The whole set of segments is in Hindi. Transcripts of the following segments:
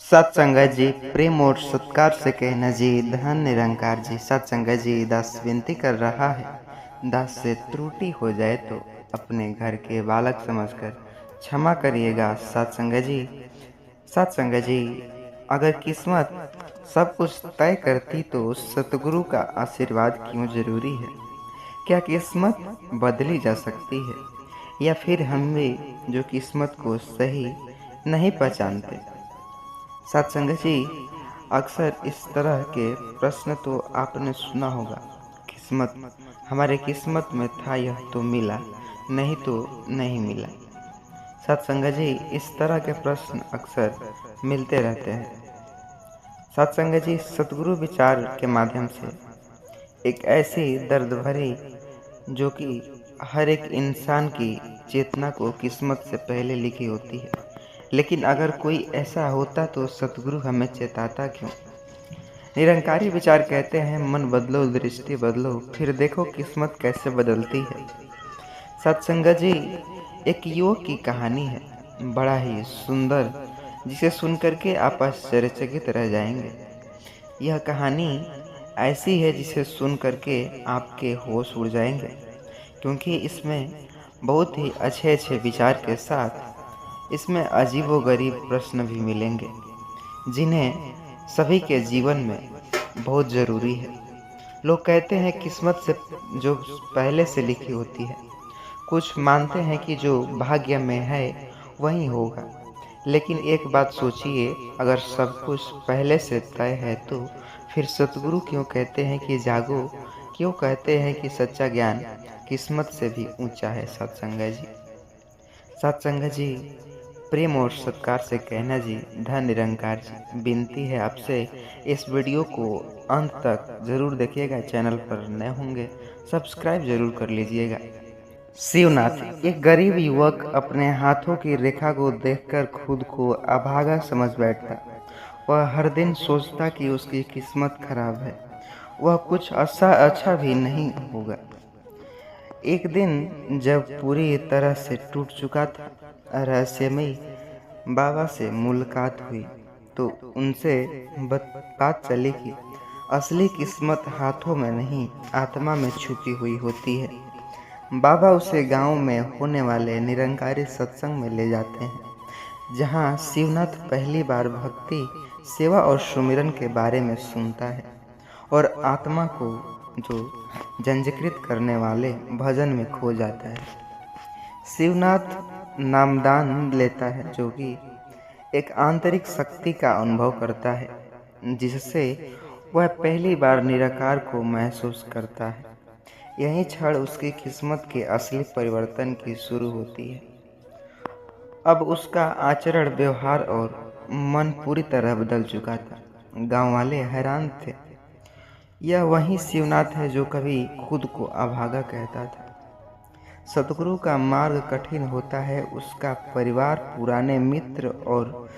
सत्संगत जी प्रेम और सत्कार से कहना जी धन निरंकार जी। सत्संगत जी दास विनती कर रहा है, दास से त्रुटि हो जाए तो अपने घर के बालक समझकर क्षमा करिएगा। सत्संगत जी, सत्संगत जी, अगर किस्मत सब कुछ तय करती तो सतगुरु का आशीर्वाद क्यों जरूरी है? क्या किस्मत बदली जा सकती है, या फिर हम भी जो किस्मत को सही नहीं पहचानते? सत्संग जी, अक्सर इस तरह के प्रश्न तो आपने सुना होगा। किस्मत, हमारे किस्मत में था यह तो मिला, नहीं तो नहीं मिला। सत्संग जी, इस तरह के प्रश्न अक्सर मिलते रहते हैं। सत्संग जी, सतगुरु विचार के माध्यम से एक ऐसी दर्द भरी जो कि हर एक इंसान की चेतना को किस्मत से पहले लिखी होती है, लेकिन अगर कोई ऐसा होता तो सतगुरु हमें चेताता क्यों? निरंकारी विचार कहते हैं, मन बदलो, दृष्टि बदलो, फिर देखो किस्मत कैसे बदलती है। सत्संग जी, एक युवक की कहानी है, बड़ा ही सुंदर, जिसे सुनकर के आप आश्चर्यचकित रह जाएंगे। यह कहानी ऐसी है जिसे सुन करके आपके होश उड़ जाएंगे, क्योंकि इसमें बहुत ही अच्छे अच्छे विचार के साथ इसमें अजीबोगरीब प्रश्न भी मिलेंगे, जिन्हें सभी के जीवन में बहुत ज़रूरी है। लोग कहते हैं किस्मत से जो पहले से लिखी होती है। कुछ मानते हैं कि जो भाग्य में है वही होगा। लेकिन एक बात सोचिए, अगर सब कुछ पहले से तय है तो फिर सतगुरु क्यों कहते हैं कि जागो? क्यों कहते हैं कि सच्चा ज्ञान किस्मत से भी ऊंचा है? सत्संग जी, सत्संग जी, प्रेम और सत्कार से कहना जी धन निरंकार जी। विनती है आपसे, इस वीडियो को अंत तक ज़रूर देखिएगा। चैनल पर नए होंगे सब्सक्राइब ज़रूर कर लीजिएगा। शिवनाथ, एक गरीब युवक अपने हाथों की रेखा को देखकर खुद को अभागा समझ बैठता। वह हर दिन सोचता कि उसकी किस्मत खराब है, वह कुछ अच्छा भी नहीं होगा। एक दिन जब पूरी तरह से टूट चुका था, रहस्यमयी बाबा से मुलाकात हुई तो उनसे बात चली कि असली किस्मत हाथों में नहीं, आत्मा में छुपी हुई होती है। बाबा उसे गांव में होने वाले निरंकारी सत्संग में ले जाते हैं, जहां शिवनाथ पहली बार भक्ति, सेवा और सुमिरन के बारे में सुनता है और आत्मा को जो जंजीकृत करने वाले भजन में खो जाता है। शिवनाथ नामदान लेता है, जो कि एक आंतरिक शक्ति का अनुभव करता है, जिससे वह पहली बार निराकार को महसूस करता है। यही क्षण उसकी किस्मत के असली परिवर्तन की शुरू होती है। अब उसका आचरण, व्यवहार और मन पूरी तरह बदल चुका था। गांव वाले हैरान थे। यह वही शिवनाथ है जो कभी खुद को अभागा कहता था। सतगुरु का मार्ग कठिन होता है। उसका परिवार, पुराने मित्र और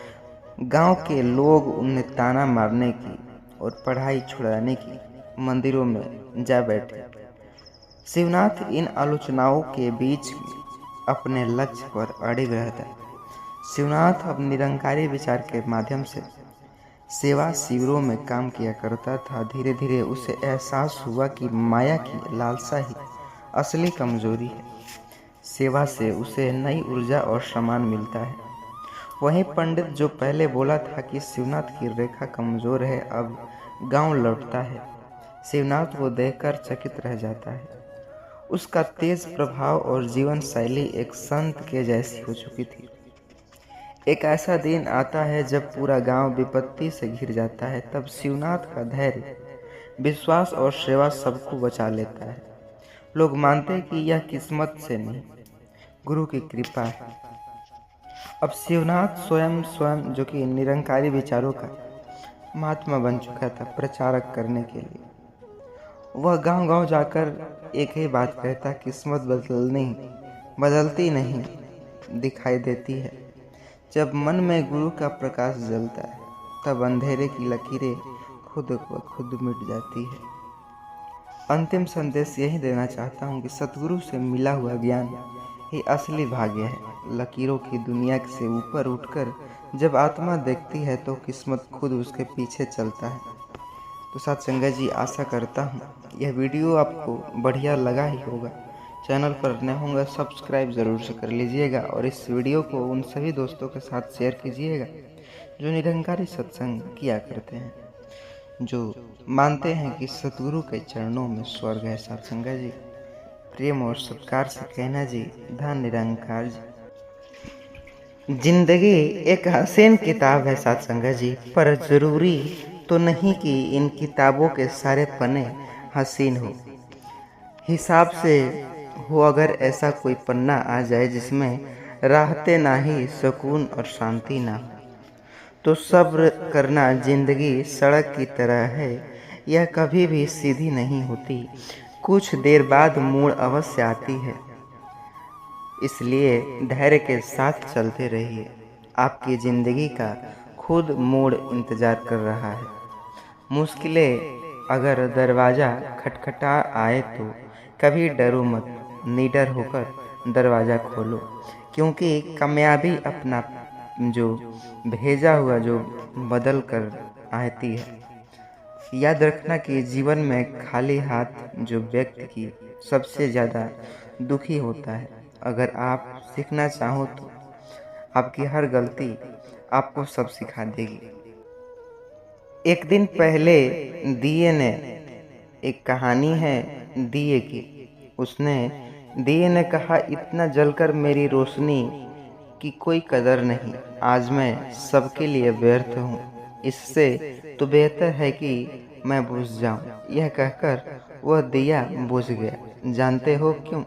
गांव के लोग उन्हें ताना मारने की और पढ़ाई छुड़ाने की मंदिरों में जा बैठे। शिवनाथ इन आलोचनाओं के बीच अपने लक्ष्य पर अड़िग रहता। शिवनाथ अब निरंकारी विचार के माध्यम से सेवा शिविरों में काम किया करता था। धीरे धीरे उसे एहसास हुआ कि माया की लालसा ही असली कमजोरी है। सेवा से उसे नई ऊर्जा और सम्मान मिलता है। वहीं पंडित जो पहले बोला था कि शिवनाथ की रेखा कमजोर है, अब गांव लौटता है। शिवनाथ को देखकर चकित रह जाता है। उसका तेज प्रभाव और जीवन शैली एक संत के जैसी हो चुकी थी। एक ऐसा दिन आता है जब पूरा गांव विपत्ति से घिर जाता है। तब शिवनाथ का धैर्य, विश्वास और सेवा सबको बचा लेता है। लोग मानते हैं कि यह किस्मत से नहीं, गुरु की कृपा है। अब शिवनाथ स्वयं जो कि निरंकारी विचारों का महात्मा बन चुका था, प्रचारक करने के लिए वह गांव-गांव जाकर एक ही बात कहता, किस्मत बदलती नहीं, दिखाई देती है। जब मन में गुरु का प्रकाश जलता है, तब अंधेरे की लकीरें खुद ब खुद मिट जाती है। अंतिम संदेश यही देना चाहता हूँ कि सतगुरु से मिला हुआ ज्ञान ही असली भाग्य है। लकीरों की दुनिया से ऊपर उठकर जब आत्मा देखती है तो किस्मत खुद उसके पीछे चलता है। तो साथ संगत जी, आशा करता हूँ यह वीडियो आपको बढ़िया लगा ही होगा। चैनल पर नए होंगे सब्सक्राइब ज़रूर से कर लीजिएगा और इस वीडियो को उन सभी दोस्तों के साथ शेयर कीजिएगा जो निरंकारी सत्संग किया करते हैं, जो मानते हैं कि सतगुरु के चरणों में स्वर्ग है। साथ संगत जी, प्रेम और सत्कार से कहना जी, धन निरंकार जी। जिंदगी एक हसीन किताब है साथ संगत जी, पर जरूरी तो नहीं कि इन किताबों के सारे पन्ने हसीन हो। हिसाब से हो अगर ऐसा कोई पन्ना आ जाए जिसमें राहते ना ही सुकून और शांति ना हो, तो सब्र करना। जिंदगी सड़क की तरह है, यह कभी भी सीधी नहीं होती, कुछ देर बाद मोड़ अवश्य आती है। इसलिए धैर्य के साथ चलते रहिए, आपकी ज़िंदगी का खुद मोड़ इंतज़ार कर रहा है। मुश्किलें अगर दरवाज़ा खटखटा आए तो कभी डरो मत, निडर होकर दरवाज़ा खोलो, क्योंकि कामयाबी अपना जो भेजा हुआ जो बदल कर आती है। याद रखना कि जीवन में खाली हाथ जो व्यक्ति की सबसे ज़्यादा दुखी होता है। अगर आप सीखना चाहो तो आपकी हर गलती आपको सब सिखा देगी। एक दिन पहले दिए ने, एक कहानी है दिए की। दिए ने कहा, इतना जलकर मेरी रोशनी की कोई कदर नहीं, आज मैं सबके लिए व्यर्थ हूँ, इससे तो बेहतर है कि मैं बुझ जाऊँ। यह कहकर वह दिया बुझ गया। जानते हो क्यों?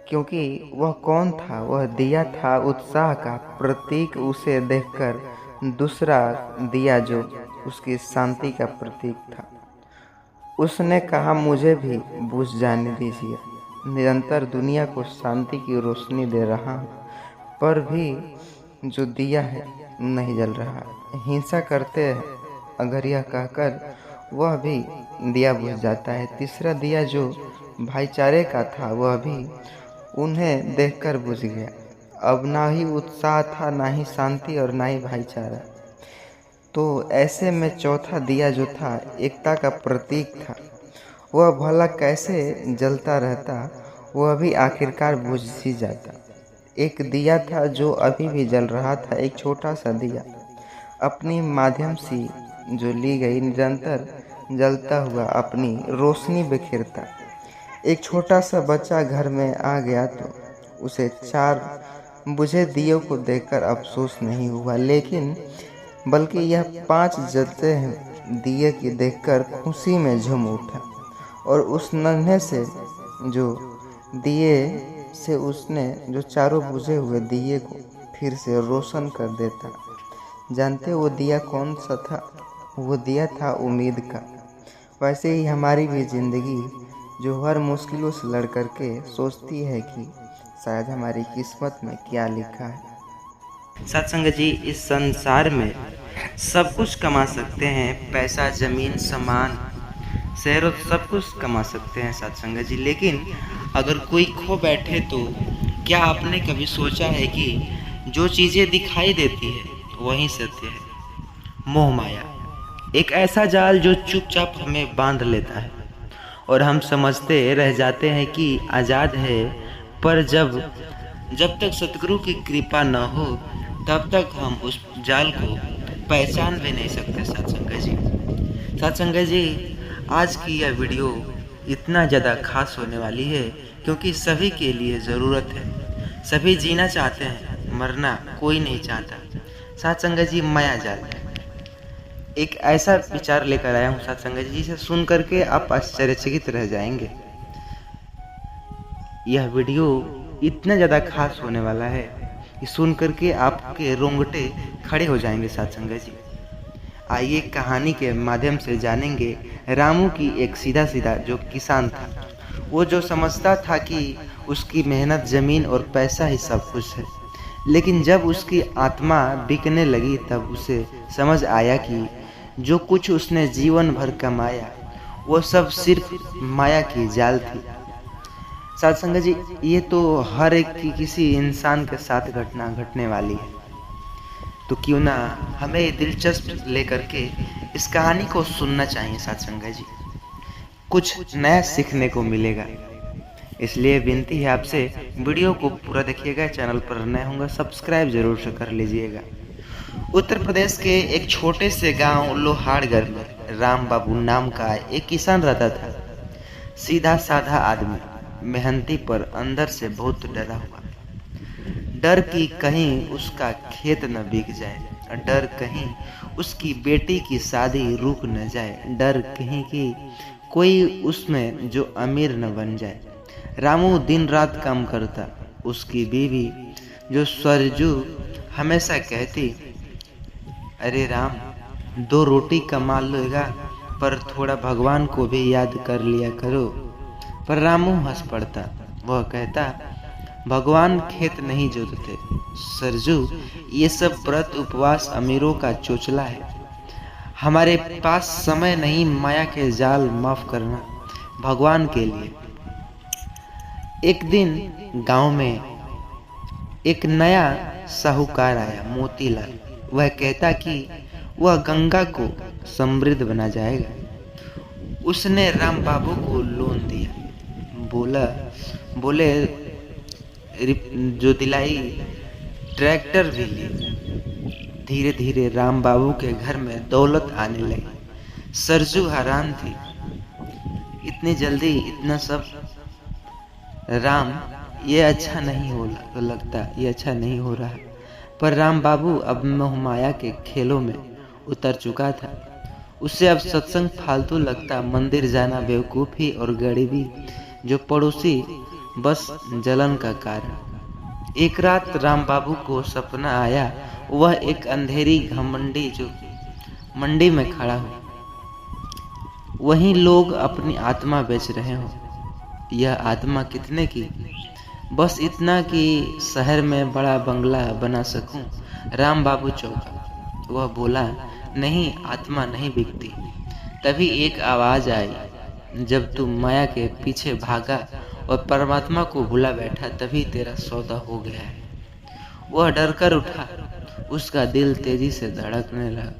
क्योंकि वह कौन था? वह दिया था उत्साह का प्रतीक। उसे देखकर दूसरा दिया जो उसकी शांति का प्रतीक था, उसने कहा, मुझे भी बुझ जाने दीजिए। निरंतर दुनिया को शांति की रोशनी दे रहा हूँ, पर भी जो दिया है नहीं जल रहा। हिंसा करते हैं अगर यह कहकर वह भी दिया बुझ जाता है। तीसरा दिया जो भाईचारे का था, वह भी उन्हें देखकर बुझ गया। अब ना ही उत्साह था, ना ही शांति और ना ही भाईचारा। तो ऐसे में चौथा दिया जो था, एकता का प्रतीक था, वह भला कैसे जलता रहता, वह भी आखिरकार बुझ ही जाता। एक दिया था जो अभी भी जल रहा था, एक छोटा सा दिया, अपनी माध्यम से जो ली गई, निरंतर जलता हुआ अपनी रोशनी बिखेरता। एक छोटा सा बच्चा घर में आ गया तो उसे 4 बुझे दियों को देखकर अफसोस नहीं हुआ, लेकिन बल्कि यह 5 जलते हैं दिए की देखकर खुशी में झूम उठा। और उस नन्हे से जो दिए से उसने जो चारों बुझे हुए दिए को फिर से रोशन कर देता। जानते वो दिया कौन सा था? वो दिया था उम्मीद का। वैसे ही हमारी भी ज़िंदगी जो हर मुश्किलों से लड़ कर के सोचती है कि शायद हमारी किस्मत में क्या लिखा है। सत्संग जी, इस संसार में सब कुछ कमा सकते हैं, पैसा, ज़मीन, सामान, शहर, सब कुछ कमा सकते हैं सत्संग जी, लेकिन अगर कोई खो बैठे तो क्या आपने कभी सोचा है कि जो चीज़ें दिखाई देती है वही सत्य है? मोह माया एक ऐसा जाल जो चुपचाप हमें बांध लेता है और हम समझते रह जाते हैं कि आज़ाद है, पर जब तक सतगुरु की कृपा न हो तब तक हम उस जाल को पहचान भी नहीं सकते। सत्संग जी, आज की यह वीडियो इतना ज़्यादा खास होने वाली है क्योंकि सभी के लिए ज़रूरत है। सभी जीना चाहते हैं, मरना कोई नहीं चाहता। सत्संग जी, माया जाल एक ऐसा विचार लेकर आया हूँ सत्संग जी, जिसे सुन करके आप आश्चर्यचकित रह जाएंगे। यह वीडियो इतना ज़्यादा खास होने वाला है कि सुन करके आपके रोंगटे खड़े हो जाएंगे सत्संग जी। आइए कहानी के माध्यम से जानेंगे रामू की एक सीधा जो किसान था। वो जो समझता था कि उसकी मेहनत, ज़मीन और पैसा ही सब कुछ है, लेकिन जब उसकी आत्मा बिकने लगी तब उसे समझ आया कि जो कुछ उसने जीवन भर कमाया वो सब सिर्फ माया की जाल थी। सत्संग जी, ये तो हर एक की किसी इंसान के साथ घटना घटने वाली है। तो क्यों ना हमें दिलचस्प लेकर के इस कहानी को सुनना चाहिए सत्संग जी। कुछ नया सीखने को मिलेगा। इसलिए विनती है आपसे, वीडियो को पूरा देखिएगा। चैनल पर नए होंगे सब्सक्राइब जरूर से कर लीजिएगा। उत्तर प्रदेश के एक छोटे से गांव लोहारगढ़ में राम बाबू नाम का एक किसान रहता था। सीधा साधा आदमी, मेहनती, पर अंदर से बहुत डरा हुआ। डर कि कहीं उसका खेत न बिक जाए, डर कहीं उसकी बेटी की शादी रुक न जाए, डर कहीं कि कोई उसमें जो अमीर न बन जाए। रामू दिन रात काम करता। उसकी बीवी जो सरजू हमेशा कहती, अरे राम, 2 रोटी कमा लेगा पर थोड़ा भगवान को भी याद कर लिया करो। पर रामू हंस पड़ता। वह कहता, भगवान खेत नहीं जोतते सरजू, ये सब व्रत उपवास अमीरों का चोचला है। हमारे पास समय नहीं माया के जाल माफ करना भगवान के लिए। एक दिन गांव में एक नया साहूकार आया, मोतीलाल। वह कहता कि वह गंगा को समृद्ध बना जाएगा। उसने राम बाबू को लोन दिया। बोले जो दिलाई, ट्रैक्टर भी ली। धीरे धीरे राम बाबू के घर में दौलत आने लगी। सरजू हैरान थी, इतनी जल्दी इतना सब। राम, ये अच्छा नहीं हो लगता, ये अच्छा नहीं हो रहा। पर राम बाबू अब मोहमाया के खेलों में उतर चुका था। उससे अब सत्संग फालतू लगता, मंदिर जाना बेवकूफ़ी और गरीबी जो पड़ोसी बस जलन का कारण। एक रात राम बाबू को सपना आया, वह एक अंधेरी घमंडी जो मंडी में खड़ा हो, वहीं लोग अपनी आत्मा बेच रहे हो। यह आत्मा कितने की? बस इतना कि शहर में बड़ा बंगला बना सकूं। राम बाबू चौंका। वह बोला, नहीं, आत्मा नहीं बिकती। तभी एक आवाज आई, जब तू माया के पीछे भागा और परमात्मा को भुला बैठा, तभी तेरा सौदा हो गया है। वह डर कर उठा। उसका दिल तेजी से धड़कने लगा।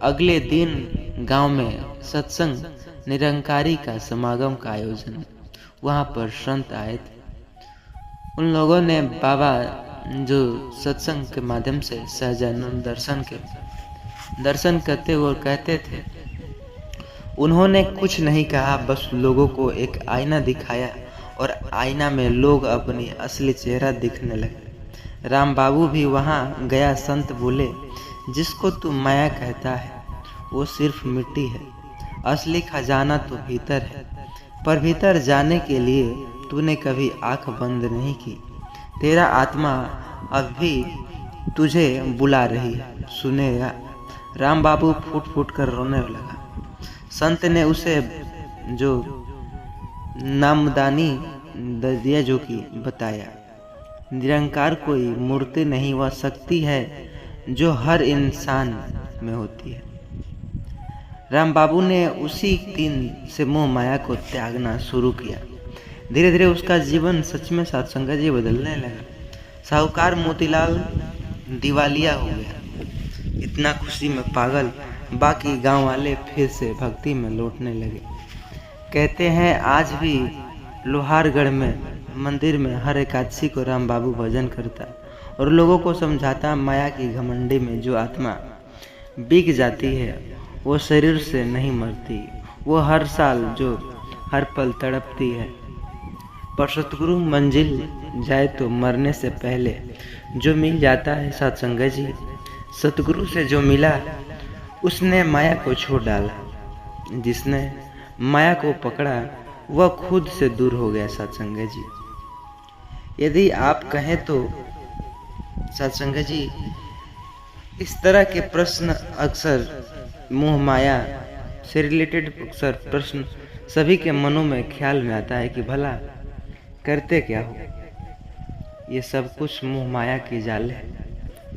अगले दिन गांव में सत्संग निरंकारी का समागम का आयोजन। वहां पर संत आए थे। उन लोगों ने बाबा जो सत्संग के माध्यम से सहजानंद दर्शन करते और कहते थे। उन्होंने कुछ नहीं कहा, बस लोगों को एक आईना दिखाया और आईना में लोग अपनी असली चेहरा दिखने लगे। राम बाबू भी वहां गया। संत बोले, जिसको तू माया कहता है वो सिर्फ मिट्टी है, असली खजाना तो भीतर है। पर भीतर जाने के लिए तूने कभी आंख बंद नहीं की। तेरा आत्मा अब भी तुझे बुला रही है, सुनेगा। राम बाबू फूट फूट कर रोने लगा। संत ने उसे जो नामदानी दिया, जो कि बताया, निरंकार कोई मूर्ति नहीं, वह शक्ति है जो हर इंसान में होती है। राम बाबू ने उसी दिन से मोह माया को त्यागना शुरू किया। धीरे धीरे उसका जीवन सच में सत्संग जी बदलने लगा। साहूकार मोतीलाल दिवालिया हो गया। इतना खुशी में पागल, बाकी गांव वाले फिर से भक्ति में लौटने लगे। कहते हैं आज भी लोहारगढ़ में मंदिर में हर एकादशी को राम बाबू भजन करता और लोगों को समझाता, माया की घमंडी में जो आत्मा बिक जाती है वो शरीर से नहीं मरती, वो हर साल जो हर पल तड़पती है। पर सतगुरु मंजिल जाए तो मरने से पहले जो मिल जाता है सत्संग जी। सतगुरु से जो मिला उसने माया को छोड़ डाला। जिसने माया को पकड़ा वह खुद से दूर हो गया सत्संग जी। यदि आप कहें तो सत्संग जी, इस तरह के प्रश्न अक्सर मोह माया से रिलेटेड अक्सर प्रश्न सभी के मनों में ख्याल में आता है कि भला करते क्या हो। ये सब कुछ मोह माया की जाल है।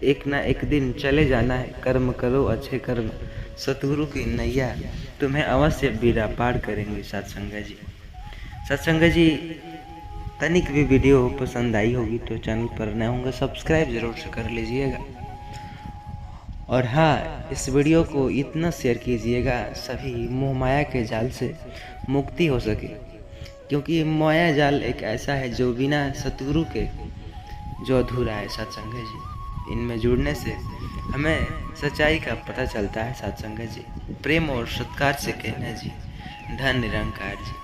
एक ना एक दिन चले जाना है। कर्म करो अच्छे कर्म, सतगुरु की नैया तुम्हें अवश्य बीड़ा पार करेंगे सत्संग जी। सत्संग जी, तनिक भी वीडियो पसंद आई होगी तो चैनल पर नए होंगे सब्सक्राइब जरूर से कर लीजिएगा। और हाँ, इस वीडियो को इतना शेयर कीजिएगा सभी मोह माया के जाल से मुक्ति हो सके, क्योंकि माया जाल एक ऐसा है जो बिना सतगुरु के जो अधूरा है सत्संग जी। इनमें जुड़ने से हमें सच्चाई का पता चलता है सत्संग जी। प्रेम और सत्कार से कहना जी, धन निरंकार जी।